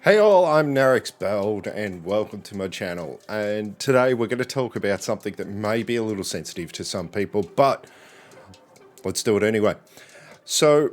Hey all, I'm StreamSpell and welcome to my channel, and today we're going to talk about something that may be a little sensitive to some people, but let's do it anyway. So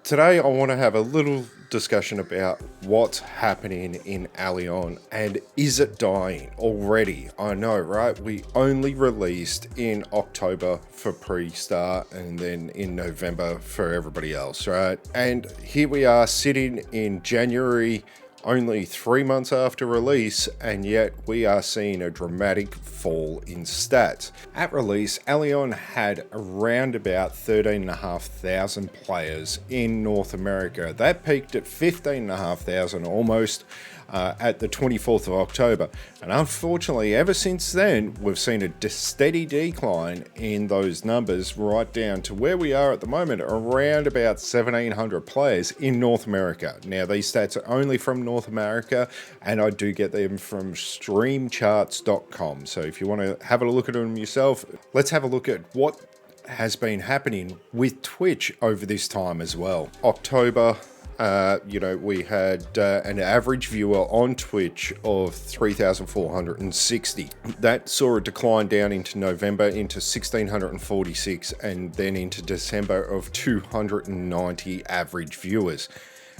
today I want to have a little discussion about what's happening in Elyon and is it dying already? I know, right? We only released in October for pre-start and then in November for everybody else, right? And here we are sitting in January, only 3 months after release, and yet we are seeing a dramatic fall in stats. At release, Elyon had around about 13,500 players in North America. That peaked at 15,500 almost at the 24th of October. And unfortunately, ever since then, we've seen a steady decline in those numbers right down to where we are at the moment, around about 1,700 players in North America. Now, these stats are only from North America, and I do get them from streamcharts.com. So if you want to have a look at them yourself, let's have a look at what has been happening with Twitch over this time as well. October, we had an average viewer on Twitch of 3,460. That saw a decline down into November into 1,646 and then into December of 290 average viewers.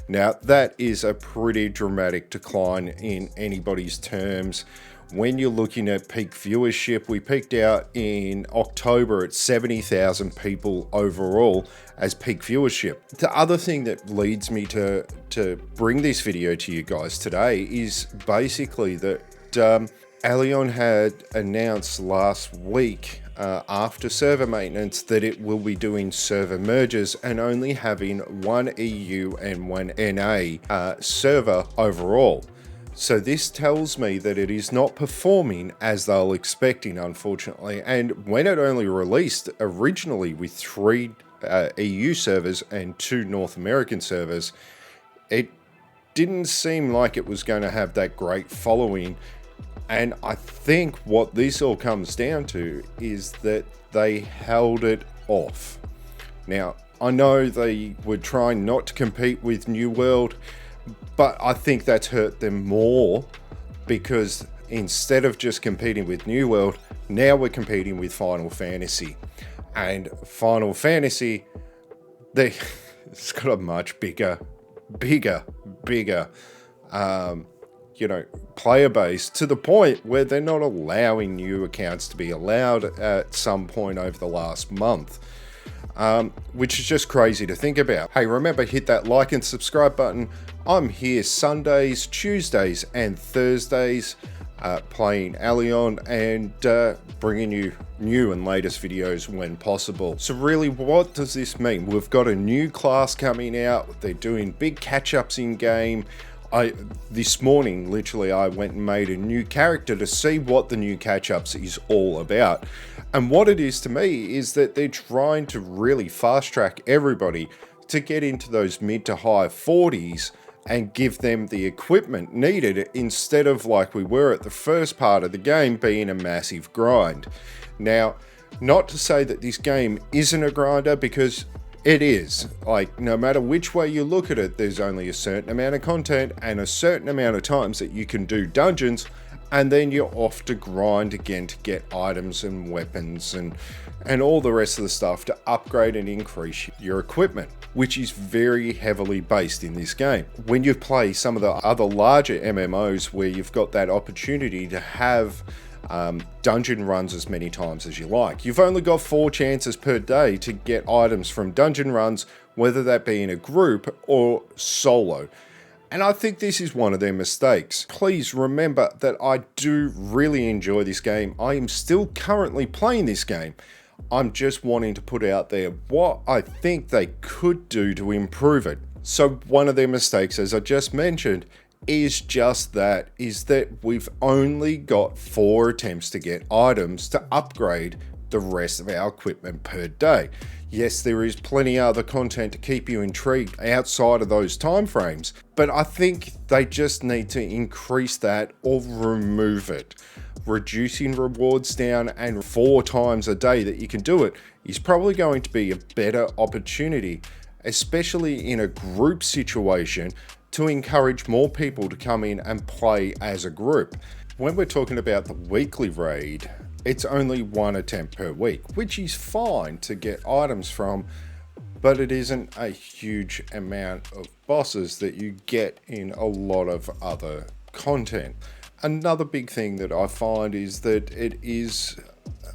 Now, that is a pretty dramatic decline in anybody's terms. When you're looking at peak viewership, we peaked out in October at 70,000 people overall as peak viewership. The other thing that leads me to bring this video to you guys today is basically that Elyon had announced last week after server maintenance that it will be doing server merges and only having one EU and one NA server overall. So this tells me that it is not performing as they were expecting, unfortunately. And when it only released originally with 3 EU servers and 2 North American servers, it didn't seem like it was going to have that great following. And I think what this all comes down to is that they held it off. Now, I know they were trying not to compete with New World, but I think that's hurt them more because instead of just competing with New World, now we're competing with Final Fantasy. And Final Fantasy, it's got a much bigger, player base, to the point where they're not allowing new accounts to be allowed at some point over the last month. Which is just crazy to think about. Hey, remember, hit that like and subscribe button. I'm here Sundays, Tuesdays, and Thursdays playing Elyon and bringing you new and latest videos when possible. So really, what does this mean? We've got a new class coming out. They're doing big catch-ups in game. This morning, literally, I went and made a new character to see what the new catch-ups is all about. And what it is to me is that they're trying to really fast-track everybody to get into those mid to high 40s and give them the equipment needed instead of like we were at the first part of the game being a massive grind. Now, not to say that this game isn't a grinder, because it is. Like, no matter which way you look at it, there's only a certain amount of content and a certain amount of times that you can do dungeons, and then you're off to grind again to get items and weapons and all the rest of the stuff to upgrade and increase your equipment, which is very heavily based in this game. When you play some of the other larger MMOs where you've got that opportunity to have dungeon runs as many times as you like, you've only got 4 chances per day to get items from dungeon runs, whether that be in a group or solo. And I think this is one of their mistakes. Please remember that I do really enjoy this game. I am still currently playing this game. I'm just wanting to put out there what I think they could do to improve it. So one of their mistakes, as I just mentioned, is just that, is that we've only got 4 attempts to get items to upgrade the rest of our equipment per day. Yes, there is plenty other content to keep you intrigued outside of those time frames, but I think they just need to increase that or remove it. Reducing rewards down and 4 times a day that you can do it is probably going to be a better opportunity, especially in a group situation, to encourage more people to come in and play as a group. When we're talking about the weekly raid, it's only one attempt per week, which is fine to get items from, but it isn't a huge amount of bosses that you get in a lot of other content. Another big thing that I find is that it is,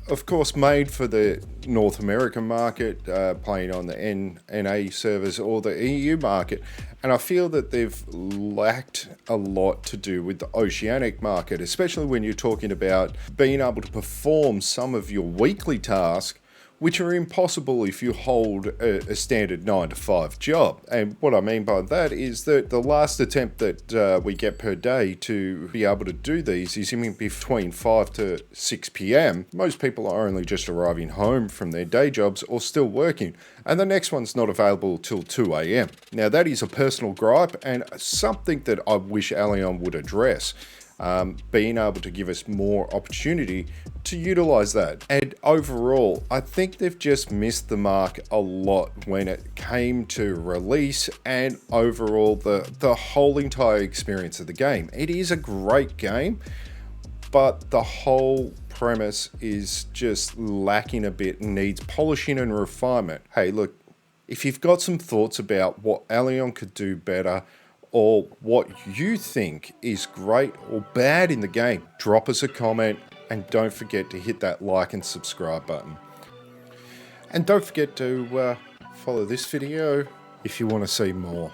of course, made for the North American market, playing on the NA servers or the EU market, and I feel that they've lacked a lot to do with the Oceanic market, especially when you're talking about being able to perform some of your weekly tasks, which are impossible if you hold a standard 9 to 5 job. And what I mean by that is that the last attempt that we get per day to be able to do these is in between 5 to 6 p.m. Most people are only just arriving home from their day jobs or still working, and the next one's not available till 2 a.m. Now that is a personal gripe and something that I wish Elyon would address. Being able to give us more opportunity to utilize that. And overall, I think they've just missed the mark a lot when it came to release and overall the whole entire experience of the game. It is a great game, but the whole premise is just lacking a bit and needs polishing and refinement. Hey, look, if you've got some thoughts about what Elyon could do better, or what you think is great or bad in the game, drop us a comment and don't forget to hit that like and subscribe button. And don't forget to follow this video if you want to see more.